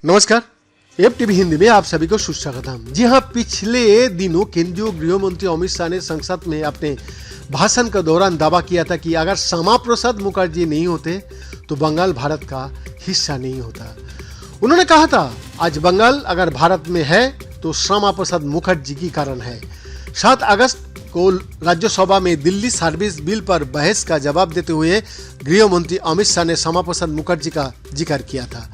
नमस्कार, FTV हिंदी में आप सभी को सुस्वागतम। जी हाँ, पिछले दिनों केंद्रीय गृह मंत्री अमित शाह ने संसद में अपने भाषण के दौरान दावा किया था कि अगर श्यामा प्रसाद मुखर्जी नहीं होते तो बंगाल भारत का हिस्सा नहीं होता। उन्होंने कहा था, आज बंगाल अगर भारत में है तो श्यामा प्रसाद मुखर्जी की कारण है। 7 अगस्त को राज्यसभा में दिल्ली सर्विस बिल पर बहस का जवाब देते हुए गृह मंत्री अमित शाह ने श्यामा प्रसाद मुखर्जी का जिक्र किया था।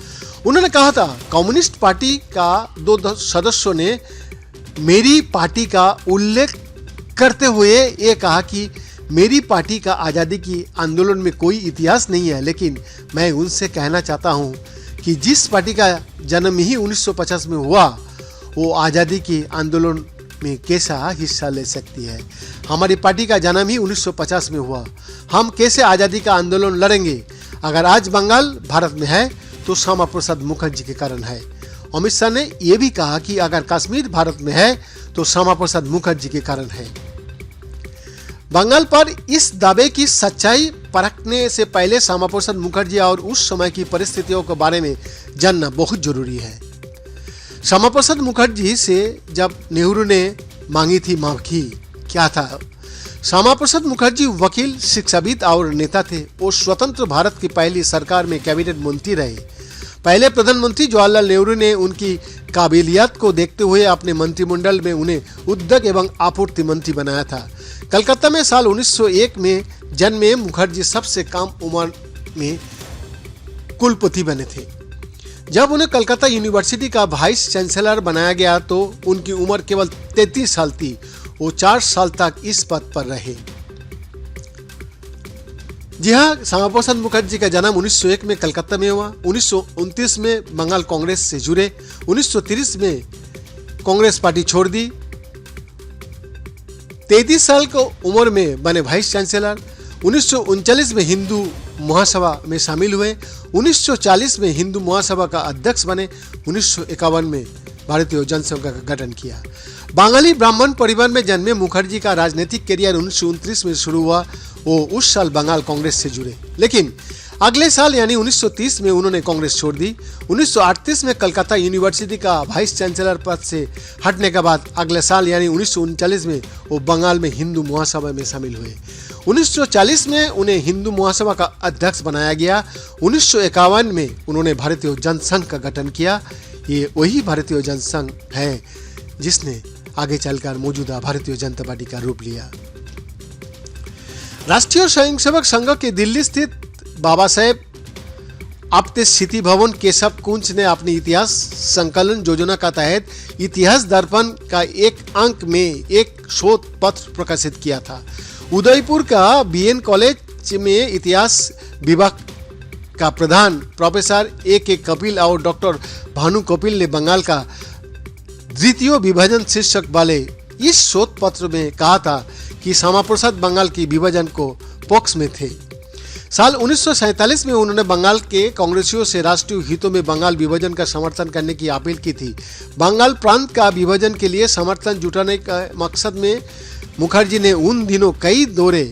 उन्होंने कहा था, कम्युनिस्ट पार्टी का 2 सदस्यों ने मेरी पार्टी का उल्लेख करते हुए ये कहा कि मेरी पार्टी का आज़ादी की आंदोलन में कोई इतिहास नहीं है, लेकिन मैं उनसे कहना चाहता हूं कि जिस पार्टी का जन्म ही 1950 में हुआ वो आज़ादी के आंदोलन में कैसा हिस्सा ले सकती है। हमारी पार्टी का जन्म ही 1950 में हुआ, हम कैसे आज़ादी का आंदोलन लड़ेंगे। अगर आज बंगाल भारत में है तो श्यामा प्रसाद मुखर्जी के कारण है। अमित शाह ने यह भी कहा कि अगर कश्मीर भारत में है तो श्यामा प्रसाद मुखर्जी के कारण है। बंगाल पर इस दावे की सच्चाई परखने से पहले श्यामा प्रसाद मुखर्जी और उस समय की परिस्थितियों के बारे में जानना बहुत जरूरी है। श्यामा प्रसाद मुखर्जी से जब नेहरू ने मांगी थी माफी, क्या था? श्यामा प्रसाद मुखर्जी वकील, शिक्षाविद और नेता थे। वो स्वतंत्र भारत की पहली सरकार में कैबिनेट मंत्री रहे। पहले प्रधानमंत्री जवाहरलाल नेहरू ने उनकी काबिलियत को देखते हुए अपने मंत्रिमंडल में उन्हें उद्योग एवं आपूर्ति मंत्री बनाया था। कलकत्ता में साल 1901 में जन्मे मुखर्जी सबसे कम उम्र में कुलपति बने थे। जब उन्हें कलकत्ता यूनिवर्सिटी का वाइस चांसलर बनाया गया तो उनकी उम्र केवल 33 साल थी। वो 4 साल तक इस पद पर रहे। जी हाँ, श्यामा प्रसाद मुखर्जी का जन्म 1901 में कलकत्ता में हुआ। 1929 में बंगाल कांग्रेस से जुड़े। 1930 में कांग्रेस पार्टी छोड़ दी। 33 साल की उम्र में बने वाइस चांसलर। 1939 में हिंदू महासभा में शामिल हुए। 1940 में हिंदू महासभा का अध्यक्ष बने। 1951 में भारतीय जनसंघ का गठन किया। बंगाली ब्राह्मण परिवार में जन्मे मुखर्जी का राजनीतिक करियर 1929 में शुरू हुआ। वो उस साल बंगाल कांग्रेस से जुड़े, लेकिन अगले साल यानी 1930 में उन्होंने कांग्रेस छोड़ दी। 1938 में कलकत्ता यूनिवर्सिटी का वाइस चांसलर पद से हटने के बाद अगले साल यानी 1939 में वो बंगाल में हिंदू महासभा में शामिल हुए। 1940 में उन्हें हिंदू महासभा का अध्यक्ष बनाया गया। 1951 में उन्होंने भारतीय जनसंघ का गठन किया। ये वही भारतीय जनसंघ है जिसने आगे चलकर मौजूदा भारतीय जनता पार्टी का रूप लिया। राष्ट्रीय स्वयंसेवक संघ के दिल्ली स्थित बाबा साहेब आप्टे स्मृति भवन केशव कुंज ने अपनी इतिहास संकलन योजना का तहत इतिहास दर्पण का एक अंक में एक शोध पत्र प्रकाशित किया था। उदयपुर का BN कॉलेज में इतिहास विभाग का प्रधान प्रोफेसर A.K. कपिल और डॉक्टर भानु कपिल ने बंगाल का द्वितीय विभाजन शीर्षक वाले इस शोध पत्र में कहा था कि श्यामा प्रसाद बंगाल की विभाजन को पक्ष में थे। साल 1947 में उन्होंने बंगाल के कांग्रेसियों से राष्ट्रीय हितों में बंगाल विभाजन का समर्थन करने की अपील की थी। बंगाल प्रांत का विभाजन के लिए समर्थन जुटाने का मकसद में मुखर्जी ने उन दिनों कई दौरे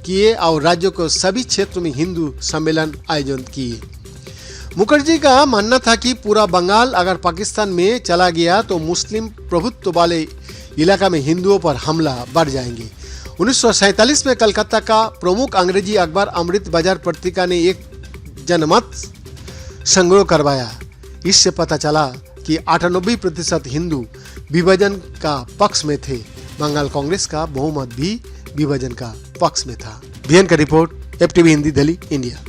किए और राज्यों को सभी क्षेत्रों में हिंदू सम्मेलन आयोजित किए। मुखर्जी का मानना था कि पूरा बंगाल अगर पाकिस्तान में चला गया तो मुस्लिम प्रभुत्व वाले इलाका में हिंदुओं पर हमला बढ़ जाएंगे। 1947 में कलकत्ता का प्रमुख अंग्रेजी अखबार अमृत बाजार पत्रिका ने एक जनमत संग्रह करवाया। इससे पता चला कि 98% हिंदू विभाजन का पक्ष में थे। बंगाल कांग्रेस का बहुमत भी विभाजन का पक्ष में था। BN का report, FTV Hindi, Delhi, India.